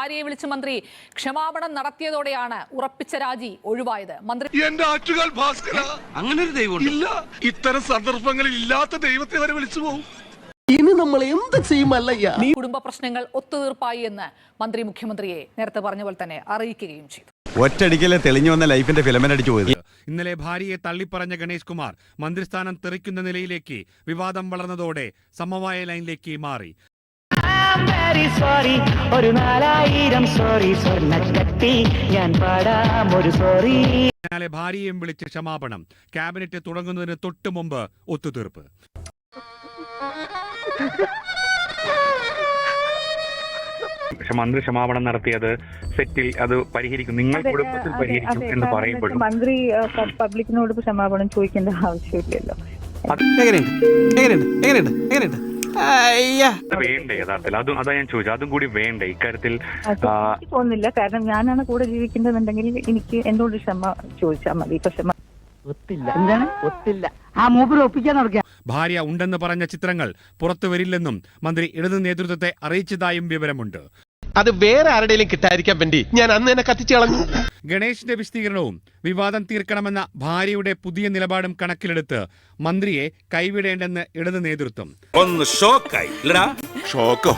ഭാര്യയെ വിളിച്ച് മന്ത്രി ക്ഷമാപണം നടത്തിയതോടെയാണ് ഉറപ്പിച്ച രാജി ഒഴിവായത്. മന്ത്രി എന്റെ ആറ്റുകാൽ ഭാസ്കര, അങ്ങനെ ഒരു ദൈവം ഇല്ല. ഇത്തരം സന്ദർഭങ്ങളിൽ ഇല്ലാത്ത ദൈവത്തെ വരെ വിളിച്ചു പോകും. ഇനി നമ്മൾ എന്ത് ചെയ്യുമല്ലയ്യ. കുടുംബ പ്രശ്നങ്ങൾ ഒത്തുതീർപ്പായി എന്ന് മന്ത്രി മുഖ്യമന്ത്രിയെ നേരത്തെ പറഞ്ഞ പോലെ തന്നെ അറിയിക്കുകയും ചെയ്തു. ഒറ്റടിക്കലെ തെളിഞ്ഞു വന്ന ലൈഫിന്റെ ഫിലമെന്റ് അടിച്ചു പോയത്. ഇന്നലെ ഭാര്യയെ തള്ളിപ്പറഞ്ഞ ഗണേഷ് കുമാർ മന്ത്രിസ്ഥാനം തെറിക്കുന്ന നിലയിലേക്ക് വിവാദം വളർന്നതോടെ സമവായ ലൈനിലേക്ക് മാറി. പിന്നാലെ ഭാര്യയും വിളിച്ച് ക്ഷമാപണം. ക്യാബിനറ്റ് തുടങ്ങുന്നതിന് തൊട്ടു മുമ്പ് ഒത്തുതീർപ്പ്. മന്ത്രി ക്ഷമാപണം നടത്തിയത് സെറ്റിൽ അത് പരിഹരിക്കും, നിങ്ങൾ കുടുംബത്തിൽ പരിഹരിക്കും എന്ന് പറയുമ്പോഴും മന്ത്രി പബ്ലിക്കിനോട് ക്ഷമാപണം ചോദിക്കേണ്ട ആവശ്യമില്ലല്ലോ. വേണ്ടേ യഥാർത്ഥത്തിൽ? അതാ ഞാൻ ചോദിച്ചത്, അതും കൂടി വേണ്ടേ ഇക്കാര്യത്തിൽ? തോന്നുന്നില്ല, കാരണം ഞാനാണ് കൂടെ ജീവിക്കേണ്ടതെന്നുണ്ടെങ്കിൽ എനിക്ക് എന്നോട് ക്ഷമ ചോദിച്ചാൽ മതി. ഇപ്പൊ ക്ഷമ ഭാര്യ ഉണ്ടെന്ന് പറഞ്ഞ ചിത്രങ്ങൾ പുറത്തു വരില്ലെന്നും മന്ത്രി ഇടതു നേതൃത്വത്തെ അറിയിച്ചതായും വിവരമുണ്ട്. അത് വേറെ ആരുടെയും കിട്ടാതിരിക്കാൻ വേണ്ടി ഞാൻ അന്ന് തന്നെ കത്തിച്ചു കളഞ്ഞു. ഗണേഷിന്റെ വിശദീകരണവും വിവാദം തീർക്കണമെന്ന ഭാര്യയുടെ പുതിയ നിലപാടും കണക്കിലെടുത്ത് മന്ത്രിയെ കൈവിടേണ്ടെന്ന് ഇടതു നേതൃത്വം. ഒന്ന് ഷോക്കോ,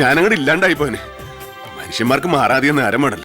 ഞാനങ്ങോട്ട് ഇല്ലാണ്ടായി പോനെ. മനുഷ്യന്മാർക്ക് മാറാതെ നേരം വേണല്ലോ.